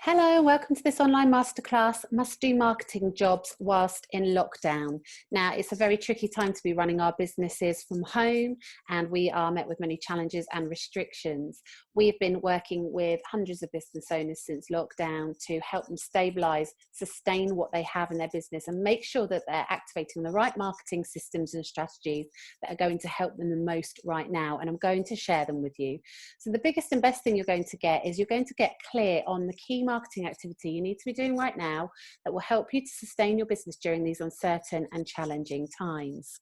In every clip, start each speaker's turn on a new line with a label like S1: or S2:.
S1: Hello, welcome to this online masterclass, Must Do Marketing Jobs Whilst in Lockdown. Now, it's a very tricky time to be running our businesses from home, and we are met with many challenges and restrictions. We've been working with hundreds of business owners since lockdown to help them stabilise, sustain what they have in their business and make sure that they're activating the right marketing systems and strategies that are going to help them the most right now. And I'm going to share them with you. So the biggest and best thing you're going to get is you're going to get clear on the key marketing activity you need to be doing right now that will help you to sustain your business during these uncertain and challenging times.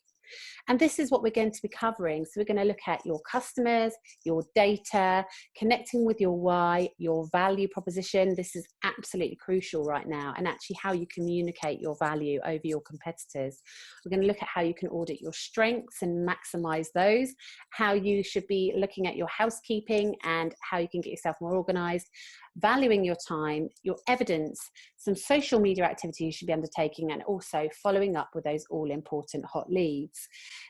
S1: And this is what we're going to be covering. So we're going to look at your customers, your data, connecting with your why, your value proposition. This is absolutely crucial right now, and actually how you communicate your value over your competitors. We're going to look at how you can audit your strengths and maximize those, how you should be looking at your housekeeping and how you can get yourself more organized, valuing your time, your evidence, some social media activity you should be undertaking, and also following up with those all important hot leads.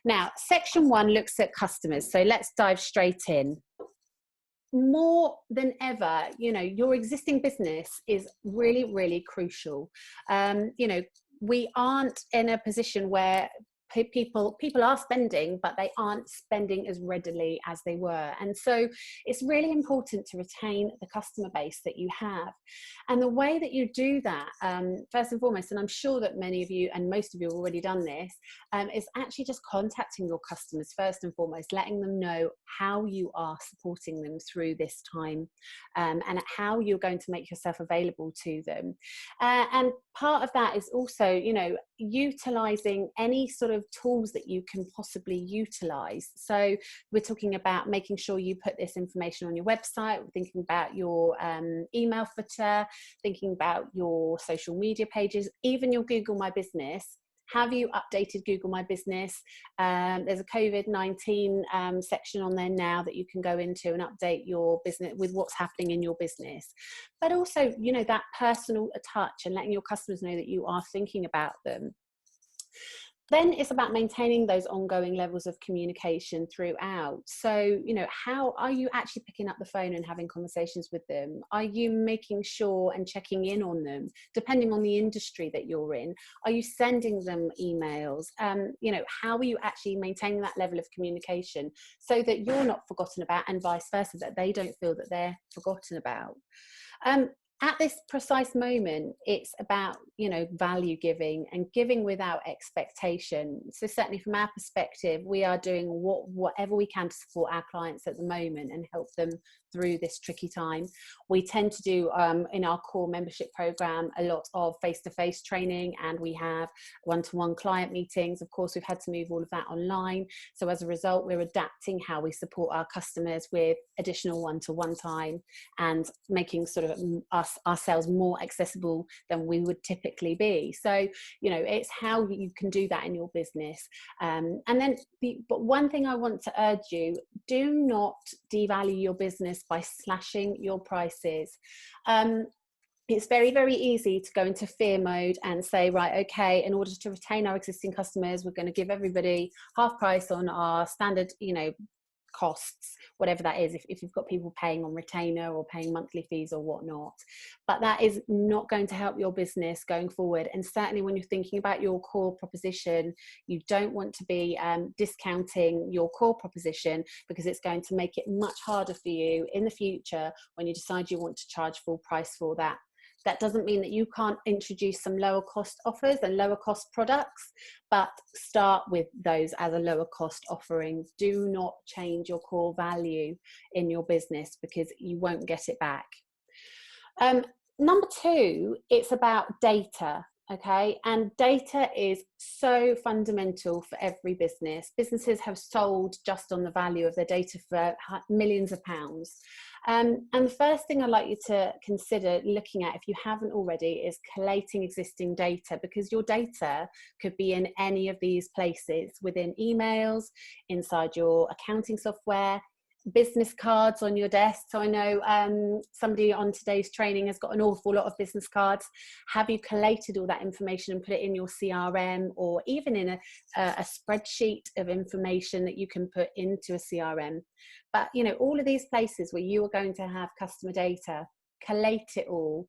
S1: Now, section 1 looks at customers. So let's dive straight in. More than ever, your existing business is really, really crucial. We aren't in a position where people are spending, but they aren't spending as readily as they were. And so it's really important to retain the customer base that you have. And the way that you do that, first and foremost, and I'm sure that many of you and most of you have already done this, is actually just contacting your customers first and foremost, letting them know how you are supporting them through this time, and how you're going to make yourself available to them. And part of that is also, utilizing any sort of tools that you can possibly utilize. So we're talking about making sure you put this information on your website, we're thinking about your email footer, thinking about your social media pages, even your Google My Business. Have you updated Google My Business? There's a COVID-19 section on there now that you can go into and update your business with what's happening in your business. But also, that personal touch and letting your customers know that you are thinking about them. Then it's about maintaining those ongoing levels of communication throughout. So, how are you actually picking up the phone and having conversations with them? Are you making sure and checking in on them, depending on the industry that you're in? Are you sending them emails? How are you actually maintaining that level of communication so that you're not forgotten about, and vice versa, that they don't feel that they're forgotten about? At this precise moment, it's about, value giving and giving without expectation. So certainly from our perspective, we are doing whatever we can to support our clients at the moment and help them through this tricky time. We tend to do in our core membership program a lot of face-to-face training, and we have one-to-one client meetings. Of course, we've had to move all of that online. So as a result, we're adapting how we support our customers with additional one-to-one time and making sort of ourselves more accessible than we would typically be. So, it's how you can do that in your business. But one thing I want to urge you, do not devalue your business by slashing your prices. It's very, very easy to go into fear mode and say, right, okay, in order to retain our existing customers, we're going to give everybody half price on our standard, costs, whatever that is, if you've got people paying on retainer or paying monthly fees or whatnot. But that is not going to help your business going forward. And certainly when you're thinking about your core proposition, you don't want to be discounting your core proposition, because it's going to make it much harder for you in the future when you decide you want to charge full price for that. That doesn't mean that you can't introduce some lower cost offers and lower cost products, but start with those as a lower cost offering. Do not change your core value in your business, because you won't get it back. Number 2, it's about data. Okay, and data is so fundamental for every business. Businesses have sold just on the value of their data for millions of pounds. And the first thing I'd like you to consider looking at, if you haven't already, is collating existing data, because your data could be in any of these places, within emails, inside your accounting software, business cards on your desk. So I know somebody on today's training has got an awful lot of business cards. Have you collated all that information and put it in your CRM, or even in a spreadsheet of information that you can put into a CRM? But all of these places where you are going to have customer data, collate it all,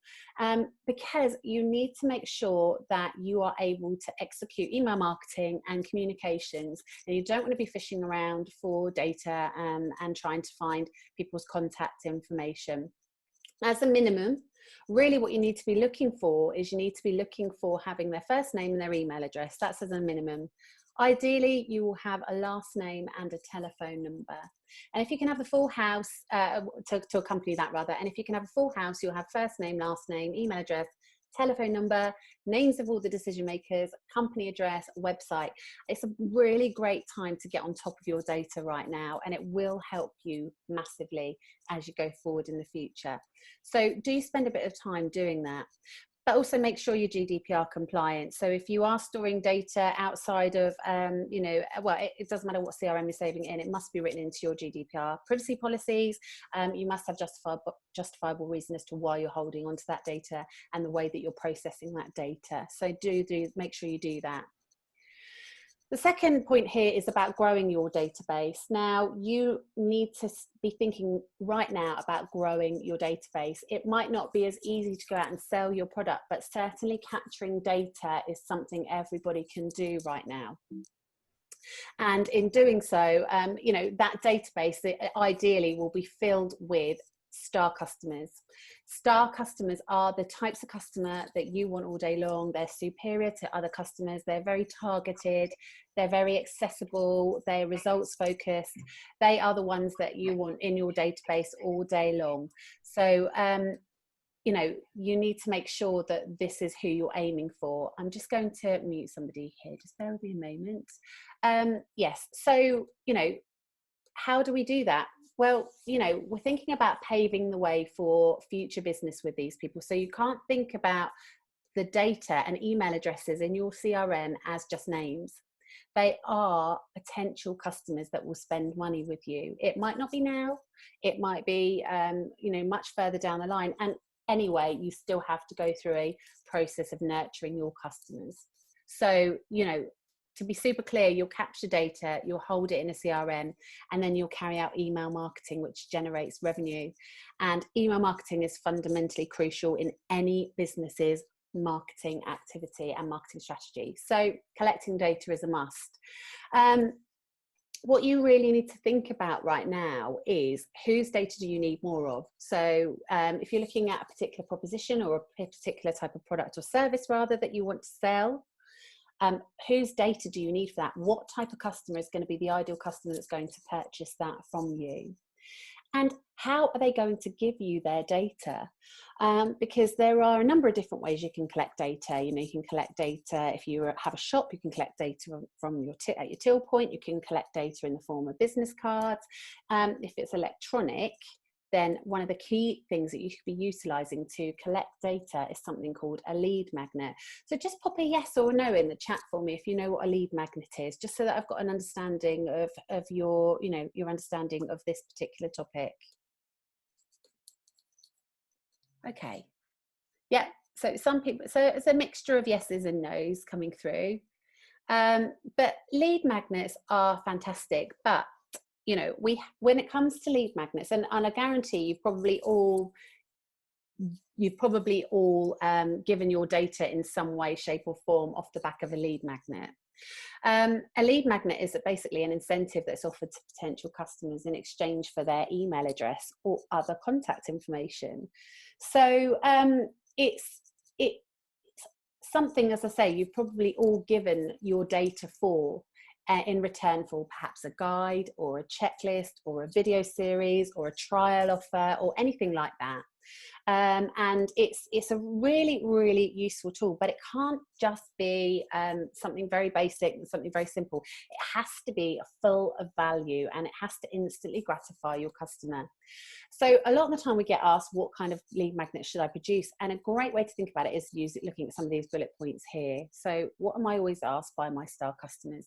S1: because you need to make sure that you are able to execute email marketing and communications, and you don't want to be fishing around for data and trying to find people's contact information. As a minimum, really what you need to be looking for is you need to be looking for having their first name and their email address. That's as a minimum. Ideally, you will have a last name and a telephone number. And if you can have the full house, to accompany that rather, and if you can have a full house, you'll have first name, last name, email address, telephone number, names of all the decision makers, company address, website. It's a really great time to get on top of your data right now, and it will help you massively as you go forward in the future. So do spend a bit of time doing that. But also make sure you're GDPR compliant. So if you are storing data outside of, you know, well, it doesn't matter what CRM you're saving in, it must be written into your GDPR privacy policies. You must have justifiable reason as to why you're holding onto that data and the way that you're processing that data. So do make sure you do that. The second point here is about growing your database. Now, you need to be thinking right now about growing your database. It might not be as easy to go out and sell your product, but certainly capturing data is something everybody can do right now. And in doing so, you know, that database ideally will be filled with star customers. Star customers are the types of customer that you want all day long. They're superior to other customers. They're very targeted. They're very accessible. They're results focused. They are the ones that you want in your database all day long. So, you know, you need to make sure that this is who you're aiming for. I'm just going to mute somebody here. Just bear with me a moment. Yes. So, you know, how do we do that? Well, you know, we're thinking about paving the way for future business with these people. So you can't think about the data and email addresses in your CRM as just names. They are potential customers that will spend money with you. It might not be now, it might be, you know, much further down the line. And anyway, you still have to go through a process of nurturing your customers. So, you know, to be super clear, you'll capture data, you'll hold it in a CRM, and then you'll carry out email marketing, which generates revenue. And email marketing is fundamentally crucial in any business's marketing activity and marketing strategy. So collecting data is a must. What you really need to think about right now is whose data do you need more of? So if you're looking at a particular proposition or a particular type of product or service rather that you want to sell, whose data do you need for that? What type of customer is going to be the ideal customer that's going to purchase that from you? And how are they going to give you their data? Because there are a number of different ways you can collect data. You know, you can collect data if you have a shop, you can collect data from your at your till point, you can collect data in the form of business cards. If it's electronic, then one of the key things that you should be utilizing to collect data is something called a lead magnet. So just pop a yes or a no in the chat for me if you know what a lead magnet is, just so that I've got an understanding of your, you know, your understanding of this particular topic. Okay. Yeah, so some people, so it's a mixture of yeses and nos coming through. But lead magnets are fantastic, but you know, when it comes to lead magnets, and I guarantee you've probably all given your data in some way, shape or form off the back of a lead magnet. A lead magnet is basically an incentive that's offered to potential customers in exchange for their email address or other contact information. So it's something, as I say, you've probably all given your data for in return for perhaps a guide or a checklist or a video series or a trial offer or anything like that. And it's a really, really useful tool, but it can't just be something very basic and something very simple. It has to be full of value and it has to instantly gratify your customer. So a lot of the time we get asked, what kind of lead magnet should I produce? And a great way to think about it is looking at some of these bullet points here. So what am I always asked by my star customers?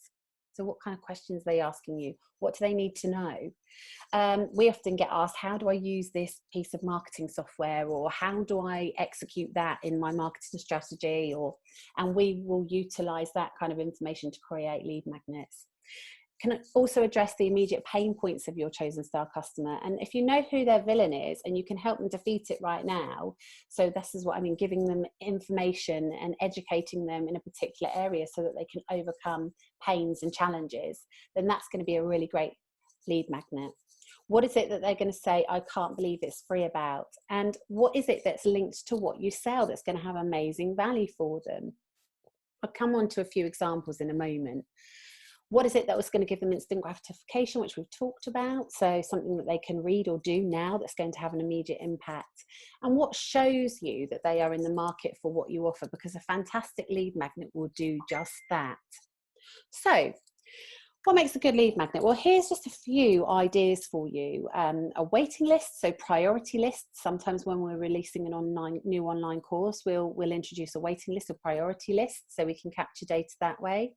S1: So what kind of questions are they asking you? What do they need to know? We often get asked, how do I use this piece of marketing software? Or how do I execute that in my marketing strategy? And we will utilize that kind of information to create lead magnets. can also address the immediate pain points of your chosen star customer. And if you know who their villain is and you can help them defeat it right now, so this is what I mean, giving them information and educating them in a particular area so that they can overcome pains and challenges, then that's going to be a really great lead magnet. What is it that they're going to say, I can't believe it's free about? And what is it that's linked to what you sell that's going to have amazing value for them? I'll come on to a few examples in a moment. What is it that was going to give them instant gratification, which we've talked about? So something that they can read or do now that's going to have an immediate impact. And what shows you that they are in the market for what you offer? Because a fantastic lead magnet will do just that. So what makes a good lead magnet? Well, here's just a few ideas for you. A waiting list, so priority lists. Sometimes when we're releasing an new online course, we'll introduce a waiting list or priority list so we can capture data that way.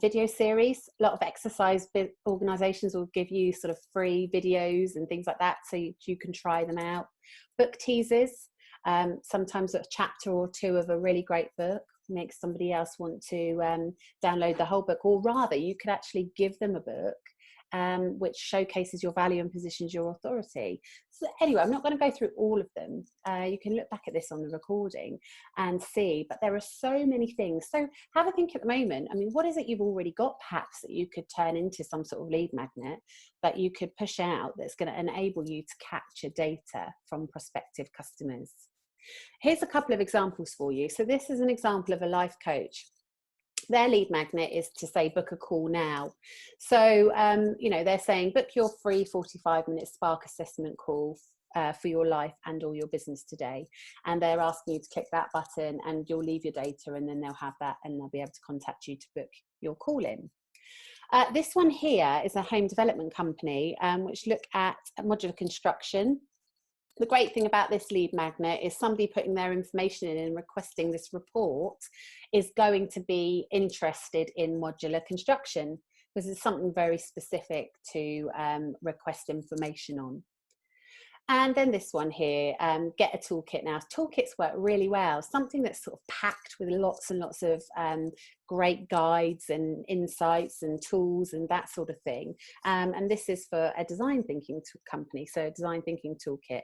S1: Video series, a lot of exercise organizations will give you sort of free videos and things like that so you can try them out. Book teasers, sometimes a chapter or two of a really great book makes somebody else want to download the whole book, or rather you could actually give them a book which showcases your value and positions your authority. So anyway, I'm not going to go through all of them. You can look back at this on the recording and see, but there are so many things. So have a think at the moment. I mean, what is it you've already got perhaps that you could turn into some sort of lead magnet that you could push out that's going to enable you to capture data from prospective customers? Here's a couple of examples for you. So this is an example of a life coach. Their lead magnet is to say, book a call now. So, you know, they're saying, book your free 45-minute Spark assessment call for your life and or your business today. And they're asking you to click that button and you'll leave your data and then they'll have that and they'll be able to contact you to book your call in. This one here is a home development company which look at modular construction. The great thing about this lead magnet is somebody putting their information in and requesting this report is going to be interested in modular construction because it's something very specific to request information on. And then this one here, get a toolkit now. Toolkits work really well. Something that's sort of packed with lots and lots of great guides and insights and tools and that sort of thing. And this is for a design thinking company, so a design thinking toolkit.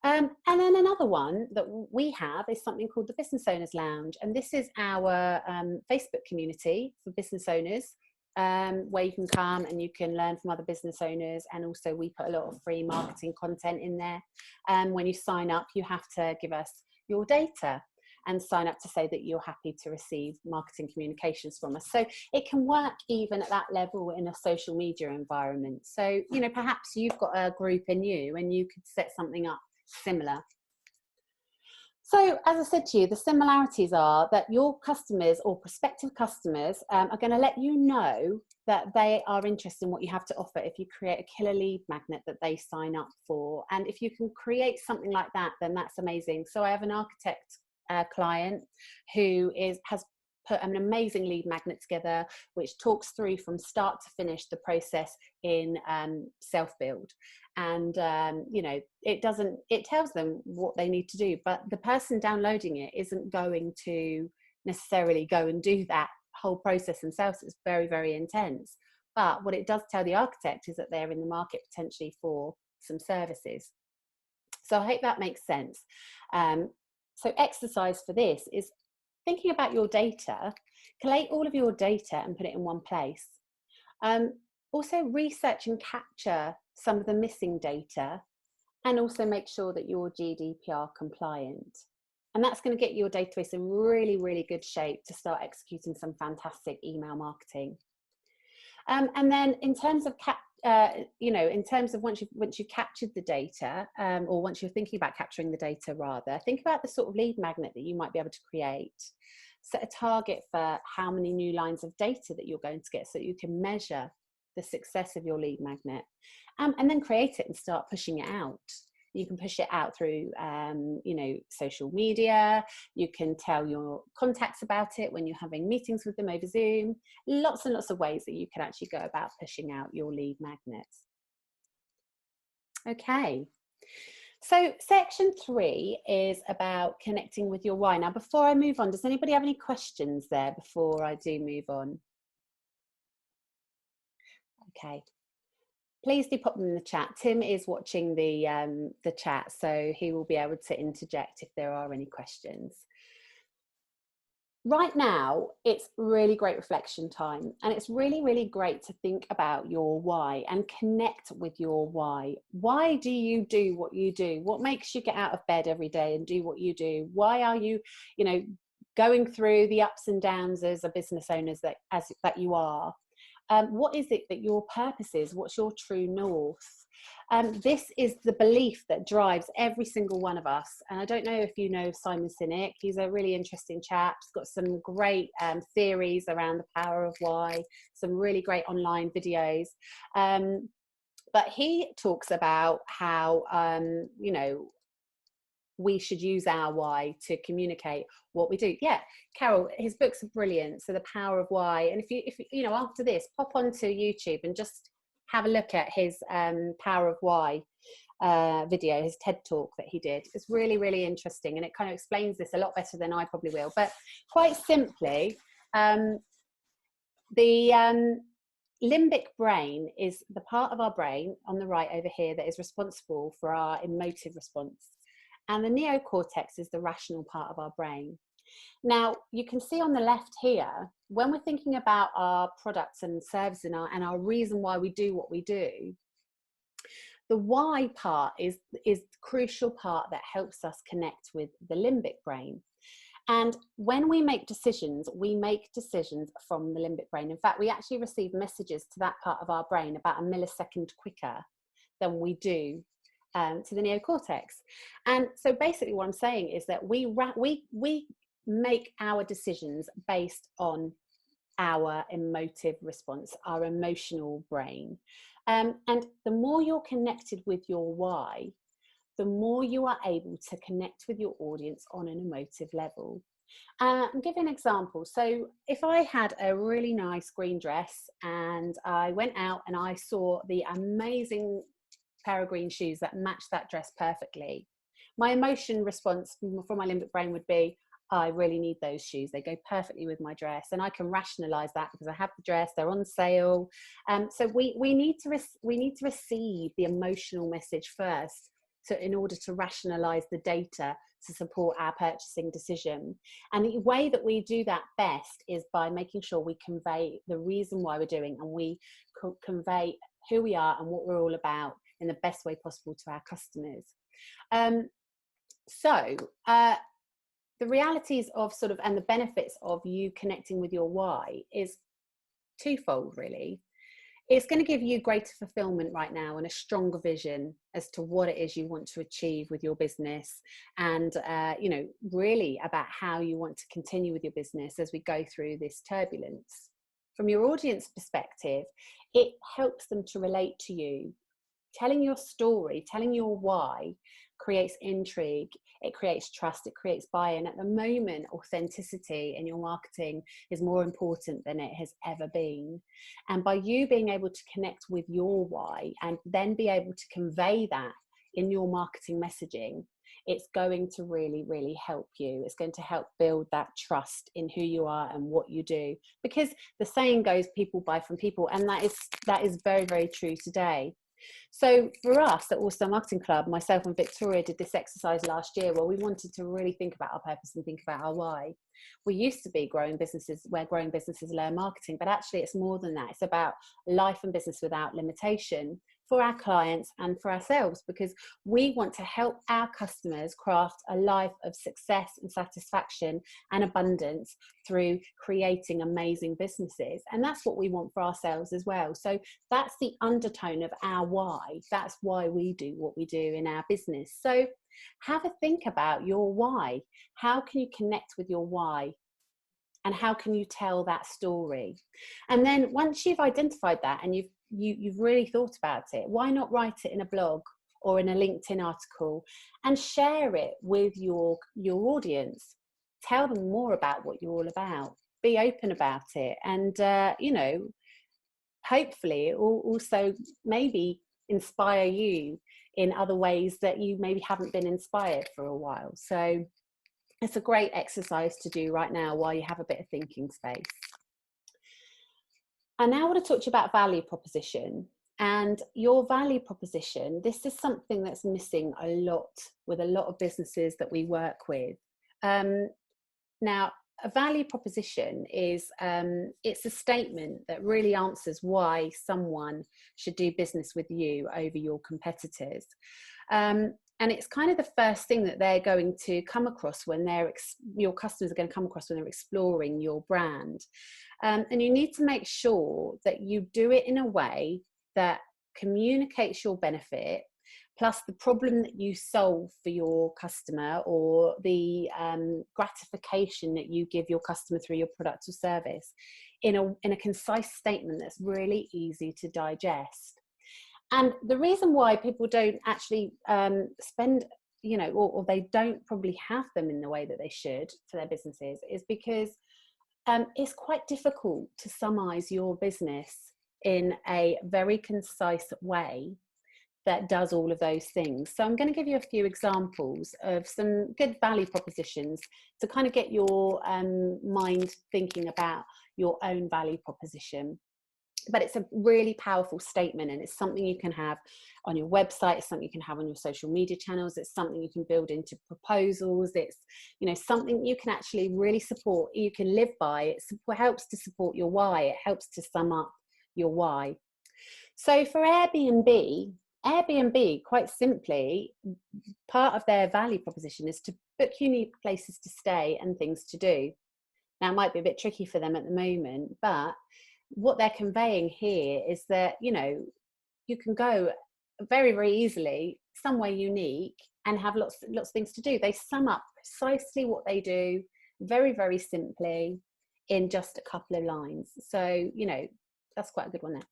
S1: And then another one that we have is something called the Business Owners Lounge. And this is our Facebook community for business owners, where you can come and you can learn from other business owners. And also we put a lot of free marketing content in there. When you sign up, you have to give us your data and sign up to say that you're happy to receive marketing communications from us. So it can work even at that level in a social media environment. So, you know, perhaps you've got a group in you and you could set something up similar. So as I said to you, the similarities are that your customers or prospective customers are going to let you know that they are interested in what you have to offer if you create a killer lead magnet that they sign up for. And if you can create something like that, then that's amazing. So I have an architect client who has put an amazing lead magnet together, which talks through from start to finish the process in self-build. And, you know, it tells them what they need to do, but the person downloading it isn't going to necessarily go and do that whole process themselves. It's very, very intense. But what it does tell the architect is that they're in the market potentially for some services. So I hope that makes sense. So exercise for this is thinking about your data, collate all of your data and put it in one place. Also research and capture some of the missing data and also make sure that you're GDPR compliant. And that's going to get your database in really, really good shape to start executing some fantastic email marketing. And then in terms of you know, in terms of once you've captured the data, or once you're thinking about capturing the data rather, think about the sort of lead magnet that you might be able to create. Set a target for how many new lines of data that you're going to get so that you can measure the success of your lead magnet, and then create it and start pushing it out. You can push it out through, you know, social media. You can tell your contacts about it when you're having meetings with them over Zoom. Lots and lots of ways that you can actually go about pushing out your lead magnets. Okay. So section 3 is about connecting with your why. Now, before I move on, does anybody have any questions there before I do move on? Okay. Please do pop them in the chat. Tim is watching the chat, so he will be able to interject if there are any questions. Right now, it's really great reflection time, and it's really, really great to think about your why and connect with your why. Why do you do what you do? What makes you get out of bed every day and do what you do? Why are you, going through the ups and downs as a business owner that you are? What is it that your purpose is? What's your true north? This is the belief that drives every single one of us. And I don't know if you know Simon Sinek. He's a really interesting chap. He's got some great theories around the power of why, some really great online videos. But he talks about how, we should use our why to communicate what we do. Yeah, Carol, his books are brilliant. So the power of why. And if you after this, pop onto YouTube and just have a look at his power of why video, his TED talk that he did. It's really, really interesting. And it kind of explains this a lot better than I probably will. But quite simply, the limbic brain is the part of our brain on the right over here that is responsible for our emotive response. And the neocortex is the rational part of our brain. Now, you can see on the left here, when we're thinking about our products and services and our reason why we do what we do, the why part is the crucial part that helps us connect with the limbic brain. And when we make decisions from the limbic brain. In fact, we actually receive messages to that part of our brain about a millisecond quicker than we do to the neocortex. And so basically what I'm saying is that we make our decisions based on our emotive response, our emotional brain. And the more you're connected with your why, the more you are able to connect with your audience on an emotive level. I'll give you an example. So if I had a really nice green dress and I went out and I saw the amazing pair of green shoes that match that dress perfectly, my emotion response from my limbic brain would be, I really need those shoes. They go perfectly with my dress. And I can rationalize that because I have the dress, they're on sale. So we need to receive the emotional message first in order to rationalize the data to support our purchasing decision. And the way that we do that best is by making sure we convey the reason why we're doing, and we convey who we are and what we're all about in the best way possible to our customers. The realities of and the benefits of you connecting with your why is twofold, really. It's going to give you greater fulfillment right now and a stronger vision as to what it is you want to achieve with your business, and really about how you want to continue with your business as we go through this turbulence. From your audience perspective, it helps them to relate to you. Telling your story, telling your why creates intrigue, it creates trust, it creates buy-in. At the moment, authenticity in your marketing is more important than it has ever been. And by you being able to connect with your why and then be able to convey that in your marketing messaging, it's going to really, really help you. It's going to help build that trust in who you are and what you do. Because the saying goes, people buy from people, and that is very, very true today. So for us at All Star Marketing Club, myself and Victoria did this exercise last year where we wanted to really think about our purpose and think about our why. We used to be growing businesses where growing businesses learn marketing, but actually it's more than that. It's about life and business without limitation for our clients and for ourselves, because we want to help our customers craft a life of success and satisfaction and abundance through creating amazing businesses. And that's what we want for ourselves as well. So that's the undertone of our why. That's why we do what we do in our business. So have a think about your why. How can you connect with your why? And how can you tell that story? And then once you've identified that and you've really thought about it, why not write it in a blog or in a LinkedIn article and share it with your audience? Tell them more about what you're all about. Be open about it. And, hopefully it will also maybe inspire you in other ways that you maybe haven't been inspired for a while. So it's a great exercise to do right now while you have a bit of thinking space. I now want to talk to you about value proposition. And your value proposition, this is something that's missing a lot with a lot of businesses that we work with. Now, a value proposition is it's a statement that really answers why someone should do business with you over your competitors. And it's kind of the first thing that they're going to come across when your customers are going to come across when they're exploring your brand. And you need to make sure that you do it in a way that communicates your benefit, plus the problem that you solve for your customer, or the gratification that you give your customer through your product or service, in a concise statement that's really easy to digest. And the reason why people don't actually spend, or they don't probably have them in the way that they should for their businesses, is because it's quite difficult to summarize your business in a very concise way that does all of those things. So I'm going to give you a few examples of some good value propositions to kind of get your mind thinking about your own value proposition. But it's a really powerful statement, and it's something you can have on your website, it's something you can have on your social media channels, it's something you can build into proposals, it's something you can actually really support, you can live by. It helps to support your why, it helps to sum up your why. So for Airbnb, quite simply, part of their value proposition is to book unique places to stay and things to do. Now, it might be a bit tricky for them at the moment, but what they're conveying here is that, you can go very, very easily somewhere unique and have lots of things to do. They sum up precisely what they do very, very simply in just a couple of lines. So, that's quite a good one there.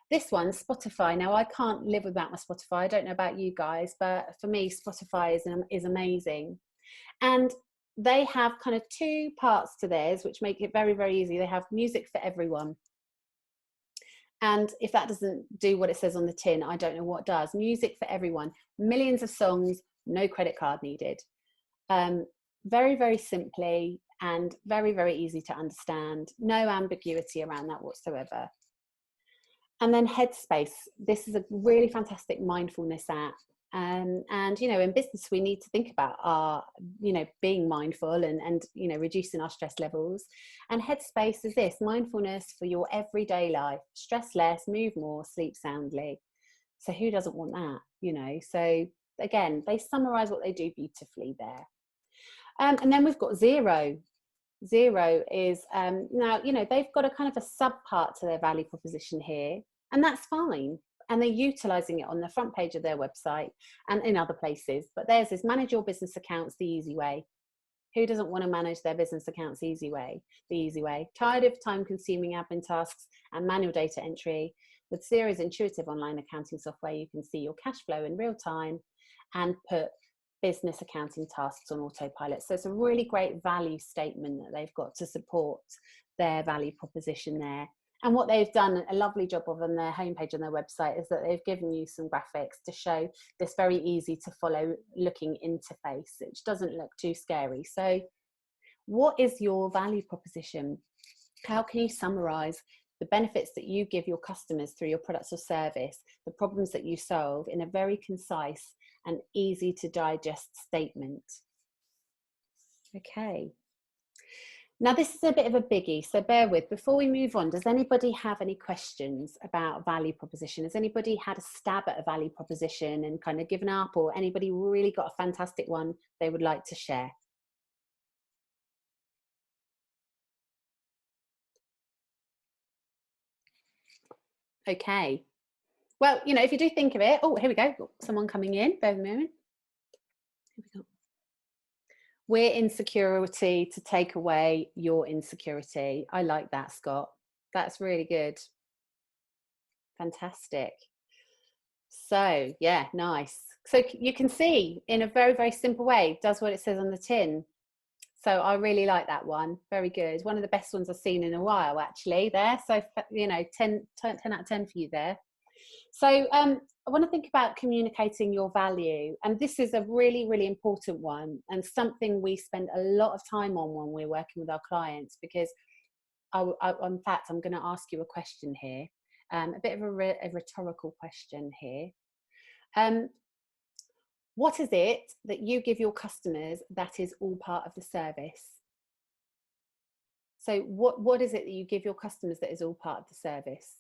S1: This one, Spotify. Now, I can't live without my Spotify. I don't know about you guys, but for me, Spotify is amazing. And they have kind of two parts to theirs, which make it very, very easy. They have music for everyone. And if that doesn't do what it says on the tin, I don't know what does. Music for everyone. Millions of songs, no credit card needed. Very, very simply and very, very easy to understand. No ambiguity around that whatsoever. And then Headspace. This is a really fantastic mindfulness app. And in business, we need to think about our, being mindful and reducing our stress levels. And Headspace is this: mindfulness for your everyday life. Stress less, move more, sleep soundly. So who doesn't want that? So again, they summarize what they do beautifully there. And then we've got Zero. Zero is now, they've got a kind of a sub part to their value proposition here, and that's fine. And they're utilizing it on the front page of their website and in other places. But theirs is manage your business accounts the easy way. Who doesn't want to manage their business accounts the easy way? Tired of time-consuming admin tasks and manual data entry? With Xero's intuitive online accounting software, you can see your cash flow in real time and put business accounting tasks on autopilot. So it's a really great value statement that they've got to support their value proposition there. And what they've done a lovely job of on their homepage on their website is that they've given you some graphics to show this very easy to follow looking interface, which doesn't look too scary. So what is your value proposition? How can you summarize the benefits that you give your customers through your products or service, the problems that you solve, in a very concise and easy to digest statement? Okay. Now, this is a bit of a biggie, so bear with. Before we move on, does anybody have any questions about value proposition? Has anybody had a stab at a value proposition and kind of given up, or anybody really got a fantastic one they would like to share? Okay. Well, if you do think of it, oh, here we go. Someone coming in, bear with me a moment. Here we go. We're insecurity to take away your insecurity. I like that, Scott. That's really good. Fantastic. So yeah, nice. So you can see in a very, very simple way, does what it says on the tin. So I really like that one. Very good. One of the best ones I've seen in a while, actually, there. So, 10 out of 10 for you there. So I want to think about communicating your value. And this is a really, really important one, and something we spend a lot of time on when we're working with our clients, because in fact, I'm going to ask you a question here, a bit of a rhetorical question here. What is it that you give your customers that is all part of the service? So what is it that you give your customers that is all part of the service?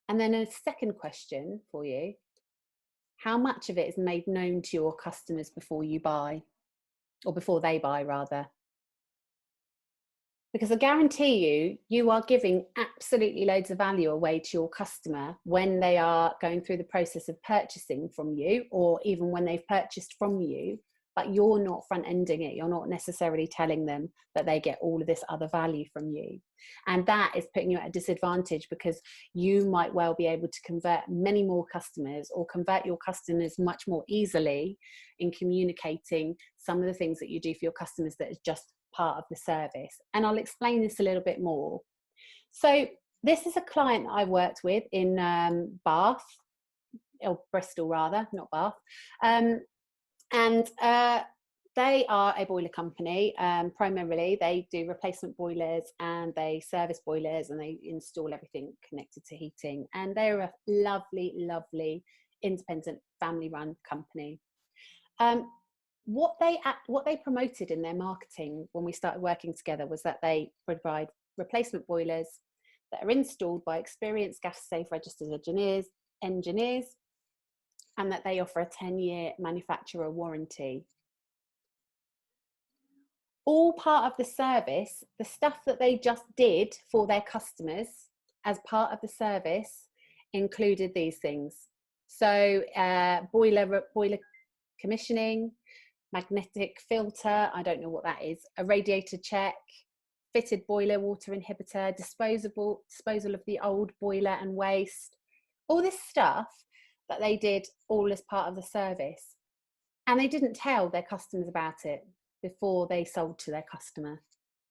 S1: And then a second question for you, how much of it is made known to your customers before you buy, or before they buy rather? Because I guarantee you, you are giving absolutely loads of value away to your customer when they are going through the process of purchasing from you, or even when they've purchased from you, but you're not front ending it. You're not necessarily telling them that they get all of this other value from you. And that is putting you at a disadvantage, because you might well be able to convert many more customers, or convert your customers much more easily in communicating some of the things that you do for your customers that is just part of the service. And I'll explain this a little bit more. So this is a client that I worked with in Bath, or Bristol rather, not Bath. They are a boiler company. Primarily they do replacement boilers, and they service boilers, and they install everything connected to heating. And they're a lovely, lovely independent family run company. What they promoted in their marketing when we started working together was that they provide replacement boilers that are installed by experienced gas safe registered engineers, and that they offer a 10-year manufacturer warranty. All part of the service, the stuff that they just did for their customers as part of the service included these things. So boiler commissioning, magnetic filter, I don't know what that is, a radiator check, fitted boiler water inhibitor, disposal of the old boiler and waste, all this stuff that they did all as part of the service. And they didn't tell their customers about it before they sold to their customer.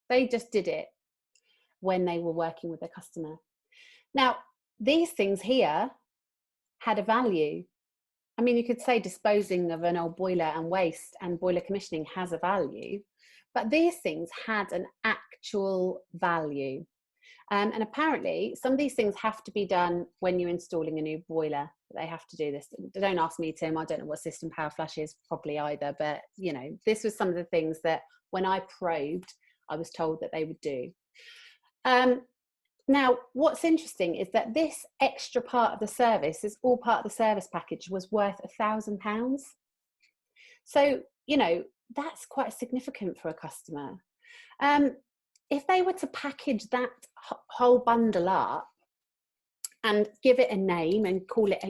S1: They just did it when they were working with their customer. Now, these things here had a value. I mean, you could say disposing of an old boiler and waste and boiler commissioning has a value, but these things had an actual value. And apparently some of these things have to be done when you're installing a new boiler. They have to do this. Don't ask me, Tim, I don't know what system power flush is properly either, but you know, this was some of the things that when I probed, I was told that they would do. Now, what's interesting is that this extra part of the service, is all part of the service package, was worth £1,000. So, you know, that's quite significant for a customer. If they were to package that whole bundle up and give it a name and call it,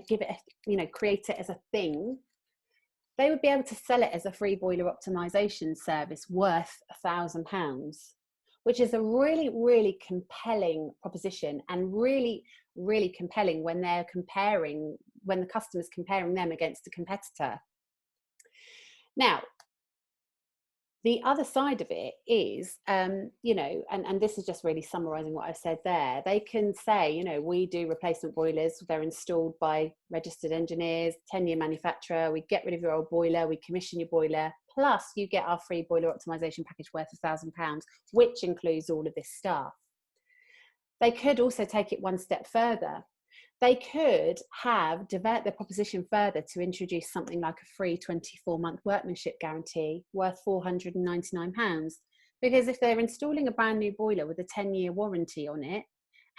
S1: create it as a thing, they would be able to sell it as a free boiler optimization service worth £1,000. Which is a really, really compelling proposition, and really, really compelling when they're comparing, when the customer's comparing them against a competitor. Now, the other side of it is, and this is just really summarizing what I've said there. They can say, we do replacement boilers. They're installed by registered engineers, 10-year manufacturer. We get rid of your old boiler. We commission your boiler. Plus you get our free boiler optimization package worth £1,000, which includes all of this stuff. They could also take it one step further. They could have developed their proposition further to introduce something like a free 24-month workmanship guarantee worth £499. Because if they're installing a brand new boiler with a 10-year warranty on it,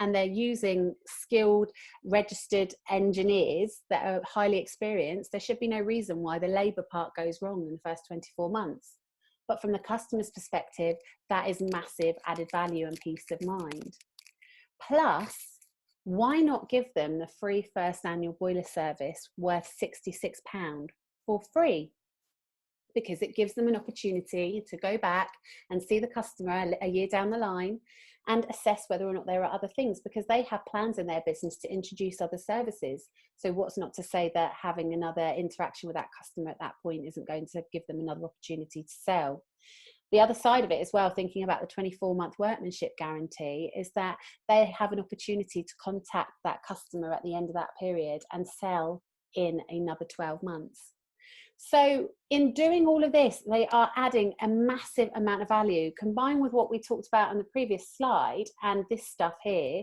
S1: and they're using skilled registered engineers that are highly experienced, there should be no reason why the labour part goes wrong in the first 24 months. But from the customer's perspective, that is massive added value and peace of mind. Plus, why not give them the free first annual boiler service worth £66 for free? Because it gives them an opportunity to go back and see the customer a year down the line and assess whether or not there are other things, because they have plans in their business to introduce other services. So what's not to say that having another interaction with that customer at that point isn't going to give them another opportunity to sell. The other side of it as well, thinking about the 24-month workmanship guarantee, is that they have an opportunity to contact that customer at the end of that period and sell in another 12 months. So in doing all of this, they are adding a massive amount of value. Combined with what we talked about on the previous slide and this stuff here,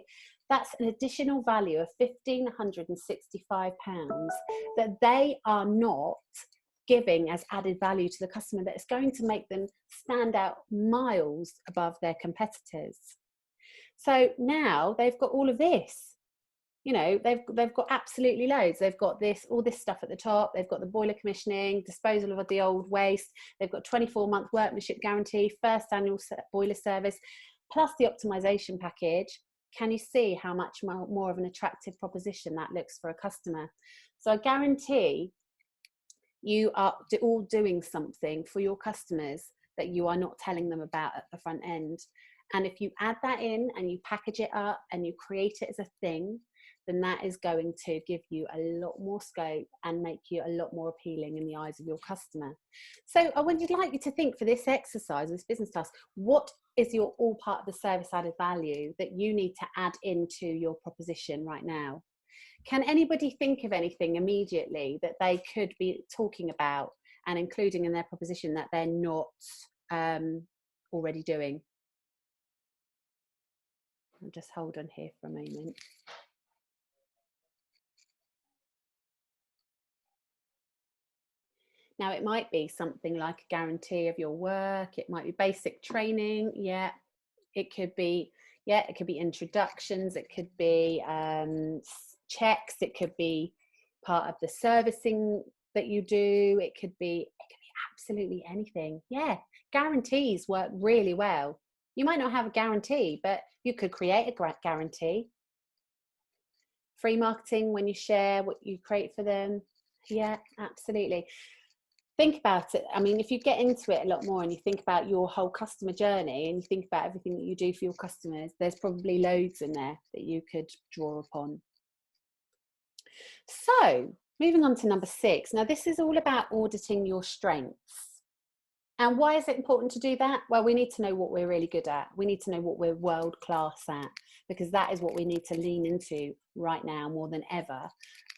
S1: that's an additional value of £1,565 that they are not giving as added value to the customer, that is going to make them stand out miles above their competitors. So now they've got all of this. You know, they've got absolutely loads. They've got all this stuff at the top. They've got the boiler commissioning, disposal of the old waste. They've got 24-month workmanship guarantee, first annual boiler service, plus the optimization package. Can you see how much more of an attractive proposition that looks for a customer? So I guarantee you are all doing something for your customers that you are not telling them about at the front end. And if you add that in and you package it up and you create it as a thing, then that is going to give you a lot more scope and make you a lot more appealing in the eyes of your customer. So I would like you to think, for this exercise, this business task, what is your all part of the service added value that you need to add into your proposition right now? Can anybody think of anything immediately that they could be talking about and including in their proposition that they're not already doing? I'll just hold on here for a moment. Now, it might be something like a guarantee of your work. It might be basic training. Yeah, it could be. Yeah, it could be introductions. It could be checks. It could be part of the servicing that you do. It could be absolutely anything. Yeah, guarantees work really well. You might not have a guarantee, but you could create a guarantee. Free marketing, when you share what you create for them. Yeah, absolutely. Think about it. I mean, if you get into it a lot more and you think about your whole customer journey and you think about everything that you do for your customers, there's probably loads in there that you could draw upon. So moving on to number 6. Now, this is all about auditing your strengths. And why is it important to do that? Well, we need to know what we're really good at. We need to know what we're world class at, because that is what we need to lean into right now more than ever,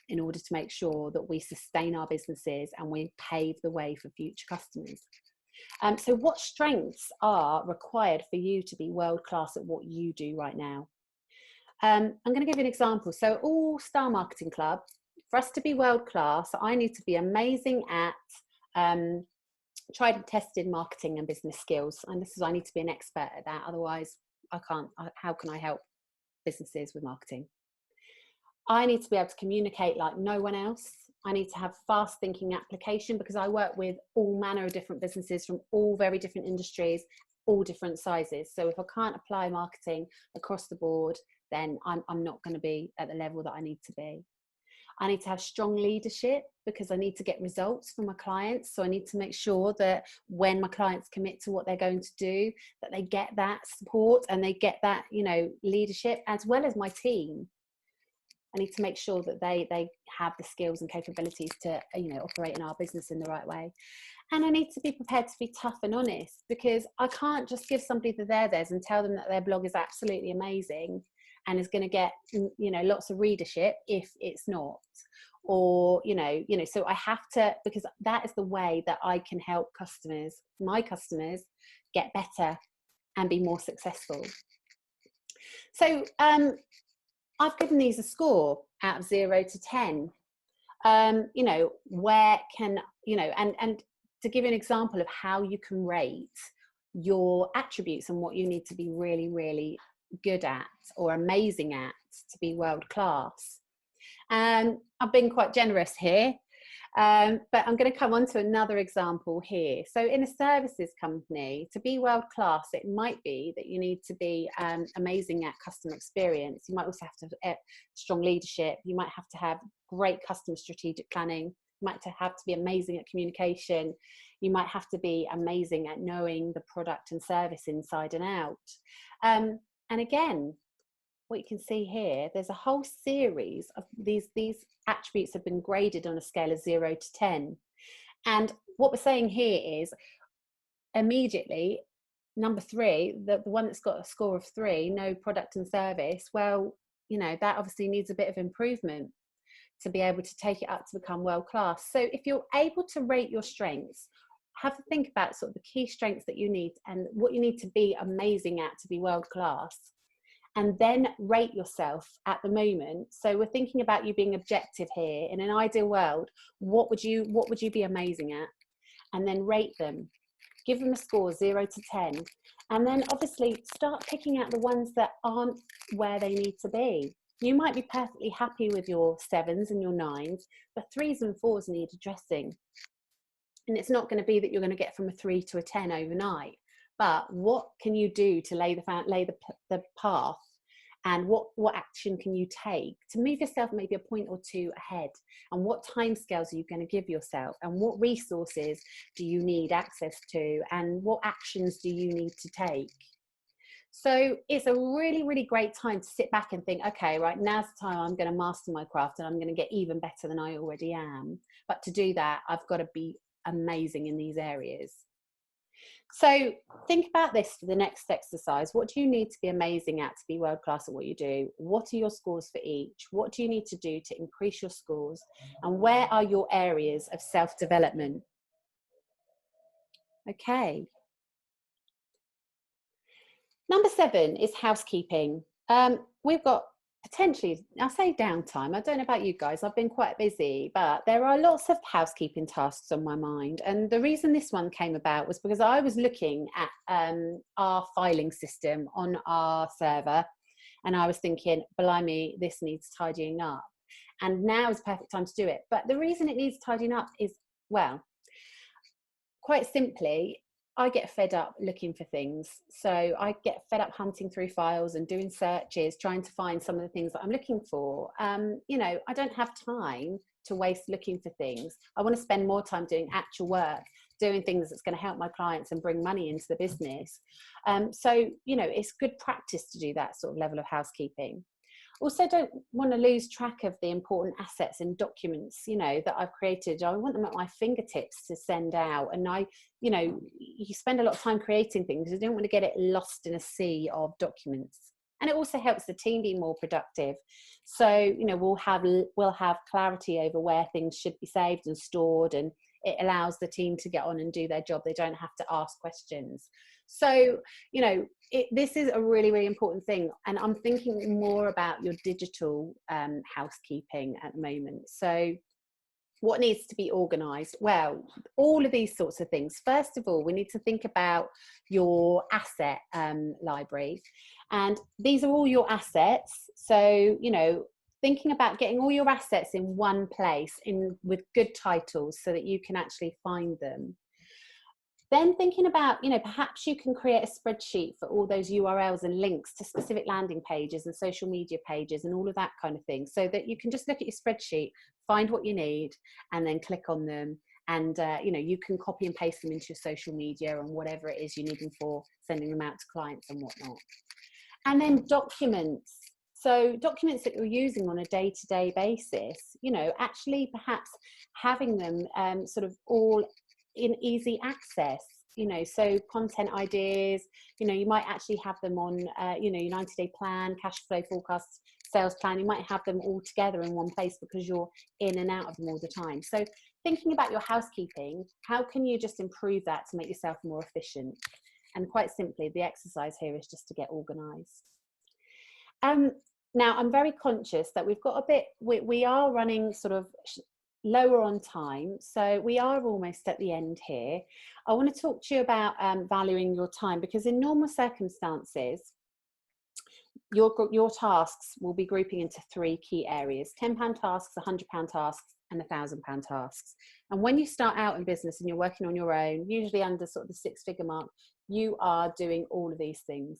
S1: in order to make sure that we sustain our businesses and we pave the way for future customers. So what strengths are required for you to be world class at what you do right now? I'm going to give you an example. So All Star Marketing Club, for us to be world class, I need to be amazing at tried and tested marketing and business skills. And I need to be an expert at that. Otherwise, how can I help businesses with marketing? I need to be able to communicate like no one else. I need to have fast thinking application, because I work with all manner of different businesses from all very different industries, all different sizes. So if I can't apply marketing across the board, then I'm not going to be at the level that I need to be. I need to have strong leadership, because I need to get results from my clients. So I need to make sure that when my clients commit to what they're going to do, that they get that support and they get that, leadership, as well as my team. I need to make sure that they have the skills and capabilities to, operate in our business in the right way. And I need to be prepared to be tough and honest, because I can't just give somebody theirs and tell them that their blog is absolutely amazing and is going to get, lots of readership if it's not. Or, so I have to, because that is the way that I can help my customers get better and be more successful. So, I've given these a score out of 0 to 10. Where can, and to give you an example of how you can rate your attributes and what you need to be really, really good at or amazing at to be world class. I've been quite generous here, but I'm going to come on to another example here. So in a services company, to be world class, it might be that you need to be amazing at customer experience. You might also have to have strong leadership. You might have to have great customer strategic planning. You might have to be amazing at communication. You might have to be amazing at knowing the product and service inside and out. And again, what you can see here, there's a whole series of these attributes have been graded on a scale of 0 to 10. And what we're saying here is, immediately, number 3, the one that's got a score of 3, no product and service, well, that obviously needs a bit of improvement. to be able to take it up to become world class. So if you're able to rate your strengths, have to think about sort of the key strengths that you need and what you need to be amazing at to be world class, and then rate yourself at the moment. So we're thinking about you being objective here. In an ideal world, what would you be amazing at? And then rate them. Give them a score 0 to 10. And then obviously start picking out the ones that aren't where they need to be. You might be perfectly happy with your 7s and your 9s, but 3s and 4s need addressing. And it's not going to be that you're going to get from a 3 to a 10 overnight. But what can you do to lay the path? And what action can you take to move yourself maybe a point or two ahead? And what timescales are you going to give yourself? And what resources do you need access to? And what actions do you need to take? So it's a really, really great time to sit back and think, okay, right, now's the time I'm going to master my craft and I'm going to get even better than I already am. But to do that, I've got to be amazing in these areas. So think about this for the next exercise. What do you need to be amazing at to be world class at what you do? What are your scores for each? What do you need to do to increase your scores? And where are your areas of self-development? Okay. Number 7 is housekeeping. We've got potentially, I say downtime. I don't know about you guys. I've been quite busy, but there are lots of housekeeping tasks on my mind. And the reason this one came about was because I was looking at our filing system on our server, and I was thinking, blimey, this needs tidying up. And now is the perfect time to do it. But the reason it needs tidying up is, well, quite simply, I get fed up looking for things. So I get fed up hunting through files and doing searches, trying to find some of the things that I'm looking for. You know, I don't have time to waste looking for things. I want to spend more time doing actual work, doing things that's going to help my clients and bring money into the business. So, you know, it's good practice to do that sort of level of housekeeping. Also, don't want to lose track of the important assets and documents, you know, that I've created. I want them at my fingertips to send out. And you know, you spend a lot of time creating things. You don't want to get it lost in a sea of documents. And it also helps the team be more productive. So, you know, we'll have clarity over where things should be saved and stored, and it allows the team to get on and do their job. They don't have to ask questions. So, you know, this is a really, really important thing. And I'm thinking more about your digital housekeeping at the moment. So what needs to be organized? Well, all of these sorts of things. First of all, we need to think about your asset library. And these are all your assets. So, you know, thinking about getting all your assets in one place with good titles so that you can actually find them. Then thinking about, you know, perhaps you can create a spreadsheet for all those URLs and links to specific landing pages and social media pages and all of that kind of thing, so that you can just look at your spreadsheet, find what you need, and then click on them. And, you know, you can copy and paste them into your social media and whatever it is you need them for, sending them out to clients and whatnot. And then documents. So documents that you're using on a day-to-day basis, you know, actually perhaps having them sort of all in easy access, you know, so content ideas, you know, you might actually have them on, you know, your 90-day plan, cash flow forecast, sales plan, you might have them all together in one place because you're in and out of them all the time. So thinking about your housekeeping, how can you just improve that to make yourself more efficient? And quite simply, the exercise here is just to get organized. Now, I'm very conscious that we've got a bit, we are running sort of lower on time, so we are almost at the end here. I want to talk to you about valuing your time, because in normal circumstances, your tasks will be grouping into 3 key areas: £10 tasks, £100 tasks, and £1,000 tasks. And when you start out in business and you're working on your own, usually under sort of the 6-figure mark, you are doing all of these things.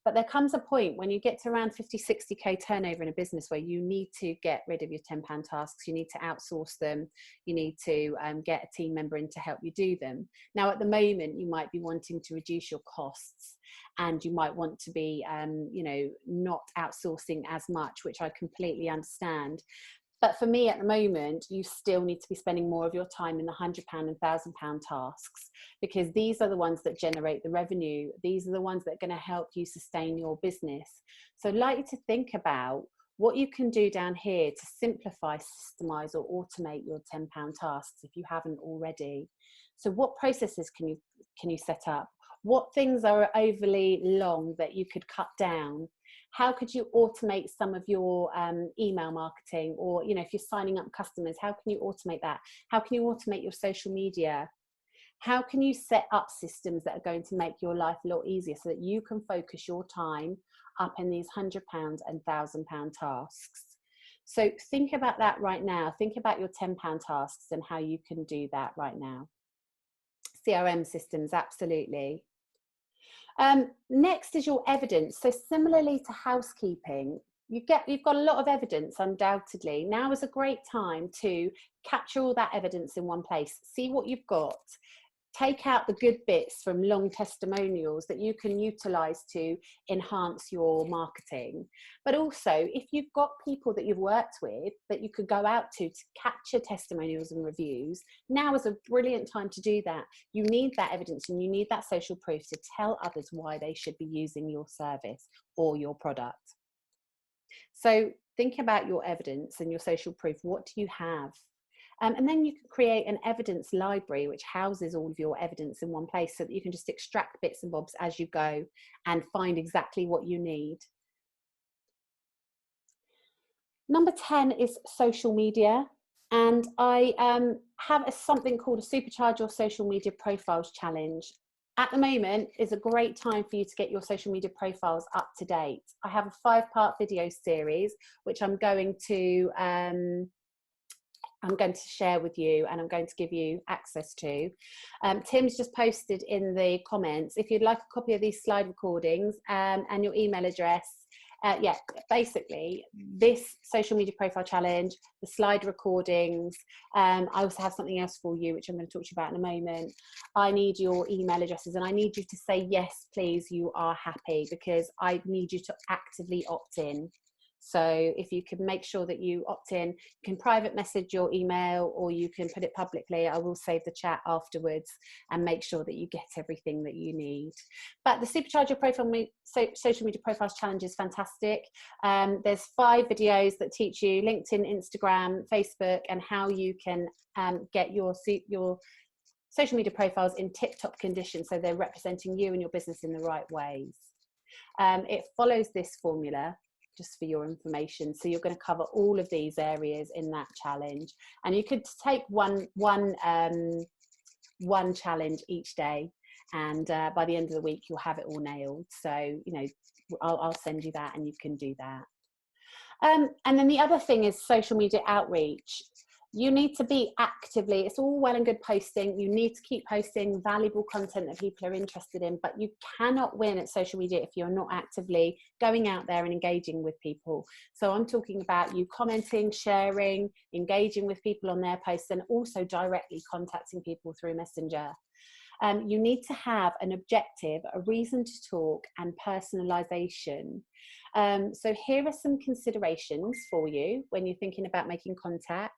S1: But there comes a point when you get to around 50, 60K turnover in a business where you need to get rid of your £10 tasks. You need to outsource them. You need to get a team member in to help you do them. Now, at the moment, you might be wanting to reduce your costs, and you might want to be, you know, not outsourcing as much, which I completely understand. But for me at the moment, you still need to be spending more of your time in the £100 and £1,000 tasks, because these are the ones that generate the revenue. These are the ones that are going to help you sustain your business. So I'd like you to think about what you can do down here to simplify, systemize, or automate your £10 tasks if you haven't already. So what processes can you set up? What things are overly long that you could cut down? How could you automate some of your email marketing, or, you know, if you're signing up customers, how can you automate that? How can you automate your social media? How can you set up systems that are going to make your life a lot easier so that you can focus your time up in these £100 and £1,000 tasks? So think about that right now. Think about your £10 tasks and how you can do that right now. CRM systems, absolutely. Next is your evidence. So similarly to housekeeping, you've got a lot of evidence, undoubtedly. Now is a great time to capture all that evidence in one place. See what you've got. Take out the good bits from long testimonials that you can utilize to enhance your marketing. But also, if you've got people that you've worked with that you could go out to capture testimonials and reviews, now is a brilliant time to do that. You need that evidence and you need that social proof to tell others why they should be using your service or your product. So think about your evidence and your social proof. What do you have? And then you can create an evidence library which houses all of your evidence in one place so that you can just extract bits and bobs as you go and find exactly what you need. Number 10 is social media. And I have something called a Supercharge Your Social Media Profiles Challenge. At the moment is a great time for you to get your social media profiles up to date. I have a 5-part video series, which I'm going to share with you and I'm going to give you access to. Tim's just posted in the comments, if you'd like a copy of these slide recordings and your email address. Yeah, basically this social media profile challenge, the slide recordings. I also have something else for you, which I'm going to talk to you about in a moment. I need your email addresses and I need you to say, yes, please, you are happy, because I need you to actively opt in. So if you can make sure that you opt in, you can private message your email or you can put it publicly. I will save the chat afterwards and make sure that you get everything that you need. But the Supercharge Your Profile Social Media Profiles Challenge is fantastic. There's 5 videos that teach you LinkedIn, Instagram, Facebook, and how you can get your social media profiles in tip-top condition so they're representing you and your business in the right ways. It follows this formula, just for your information. So you're going to cover all of these areas in that challenge, and you could take one challenge each day, and by the end of the week you'll have it all nailed. So, you know, I'll send you that and you can do that. And then the other thing is social media outreach. You need to be actively, it's all well and good posting. You need to keep posting valuable content that people are interested in, but you cannot win at social media if you're not actively going out there and engaging with people. So I'm talking about you commenting, sharing, engaging with people on their posts, and also directly contacting people through Messenger. You need to have an objective, a reason to talk, and personalization. So here are some considerations for you when you're thinking about making contact.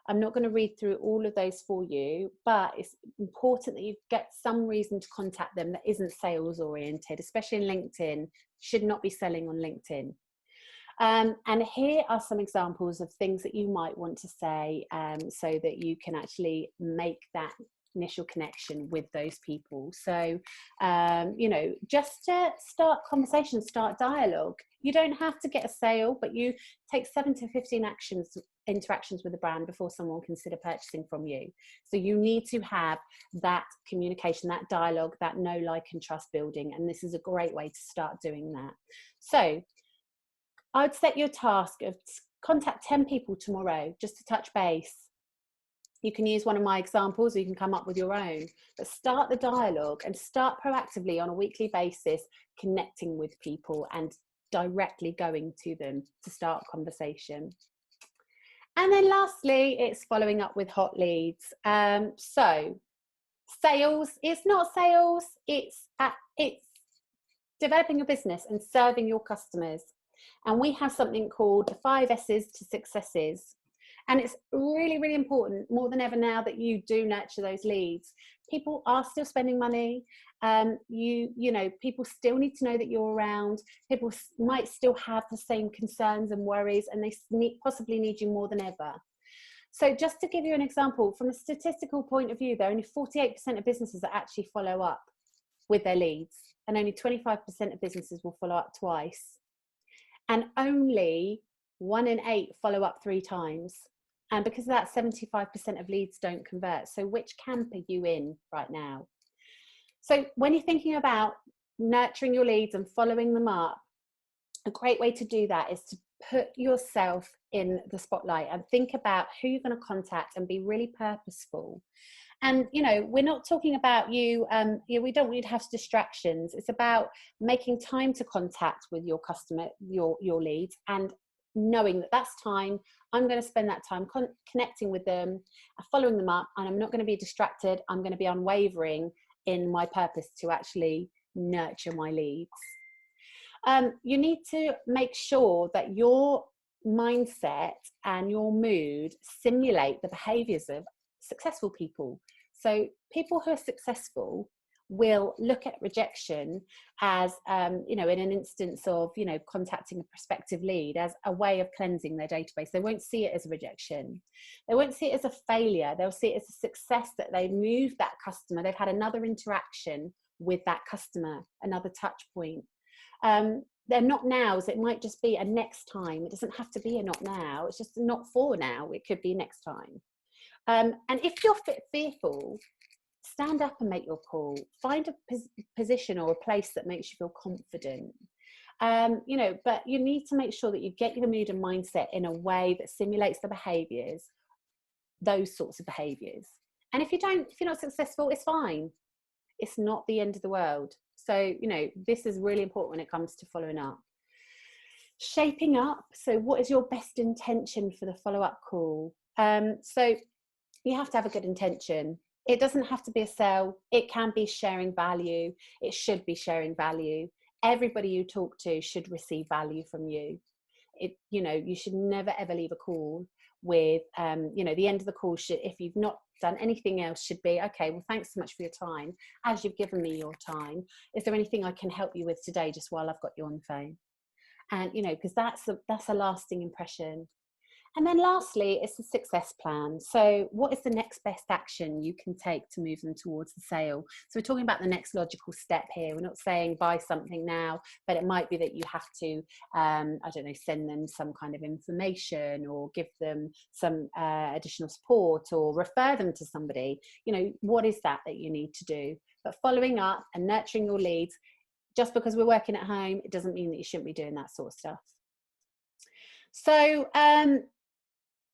S1: I'm not going to read through all of those for you, but it's important that you get some reason to contact them that isn't sales oriented, especially in LinkedIn. Should not be selling on LinkedIn. And here are some examples of things that you might want to say so that you can actually make that initial connection with those people. So, you know, just to start conversations, start dialogue. You don't have to get a sale, but you take 7 to 15 interactions with the brand before someone will consider purchasing from you. So you need to have that communication, that dialogue, that know, like, and trust building. And this is a great way to start doing that. So I would set your task of contact 10 people tomorrow just to touch base. You can use one of my examples or you can come up with your own, but start the dialogue and start proactively on a weekly basis, connecting with people and directly going to them to start a conversation. And then lastly, it's following up with hot leads. So sales, it's not sales, it's developing your business and serving your customers. And we have something called the 5 S's to successes. And it's really, really important, more than ever now, that you do nurture those leads. People are still spending money. You know, people still need to know that you're around. People might still have the same concerns and worries, and they possibly need you more than ever. So just to give you an example, from a statistical point of view, there are only 48% of businesses that actually follow up with their leads, and only 25% of businesses will follow up twice. And only 1 in 8 follow up 3 times. And because of that, 75% of leads don't convert. So which camp are you in right now? So when you're thinking about nurturing your leads and following them up, a great way to do that is to put yourself in the spotlight and think about who you're going to contact and be really purposeful. And, you know, we're not talking about you, we don't want you to have distractions. It's about making time to contact with your customer, your leads, and knowing that that's time. I'm going to spend that time connecting with them, following them up, and I'm not going to be distracted. I'm going to be unwavering in my purpose to actually nurture my leads. You need to make sure that your mindset and your mood simulate the behaviors of successful people. So people who are successful will look at rejection as, you know, in an instance of, you know, contacting a prospective lead, as a way of cleansing their database. They won't see it as a rejection. They won't see it as a failure. They'll see it as a success, that they moved that customer. They've had another interaction with that customer, another touch point. They're not nows. It might just be a next time. It doesn't have to be a not now. It's just not for now. It could be next time. And if you're fearful, stand up and make your call. Find a position or a place that makes you feel confident. You know, but you need to make sure that you get your mood and mindset in a way that simulates the behaviors, those sorts of behaviors. And if you're not successful, it's fine. It's not the end of the world. So, you know, this is really important when it comes to following up. Shaping up. So what is your best intention for the follow-up call? So you have to have a good intention. It doesn't have to be a sell. It can be sharing value. It should be sharing value. Everybody you talk to should receive value from you. You know, you should never ever leave a call with, you know, the end of the call should, if you've not done anything else, should be, okay, well, thanks so much for your time. As you've given me your time, is there anything I can help you with today, just while I've got you on the phone? And, you know, because that's a lasting impression. And then lastly, it's a success plan. So what is the next best action you can take to move them towards the sale? So we're talking about the next logical step here. We're not saying buy something now, but it might be that you have to, I don't know, send them some kind of information, or give them some additional support, or refer them to somebody. You know, what is that you need to do? But following up and nurturing your leads, just because we're working at home, it doesn't mean that you shouldn't be doing that sort of stuff. So,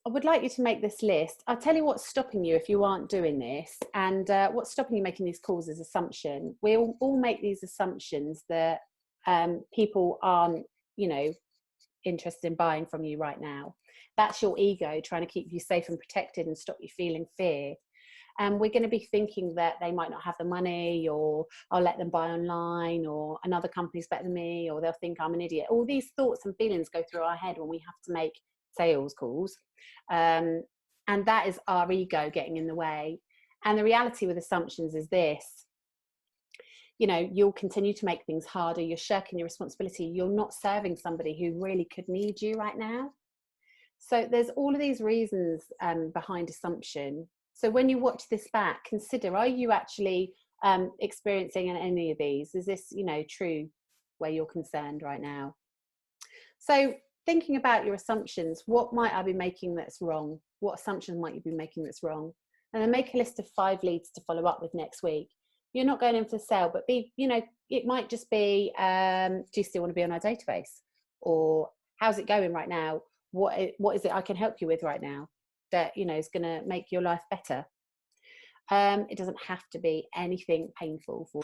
S1: I would like you to make this list. I'll tell you what's stopping you if you aren't doing this, and what's stopping you making these calls is assumption. We all make these assumptions that people aren't, you know, interested in buying from you right now. That's your ego trying to keep you safe and protected and stop you feeling fear. And we're going to be thinking that they might not have the money, or I'll let them buy online, or another company's better than me, or they'll think I'm an idiot. All these thoughts and feelings go through our head when we have to make sales calls. And that is our ego getting in the way. And the reality with assumptions is this: you know, you'll continue to make things harder. You're shirking your responsibility. You're not serving somebody who really could need you right now. So there's all of these reasons behind assumption. So when you watch this back, consider, are you actually experiencing any of these? Is this, you know, true where you're concerned right now? So thinking about your assumptions, what might I be making that's wrong? What assumptions might you be making that's wrong? And then make a list of 5 leads to follow up with next week. You're not going in for sale, but be, you know, it might just be, do you still want to be on our database? Or how's it going right now? What is it I can help you with right now that, you know, is going to make your life better? It doesn't have to be anything painful for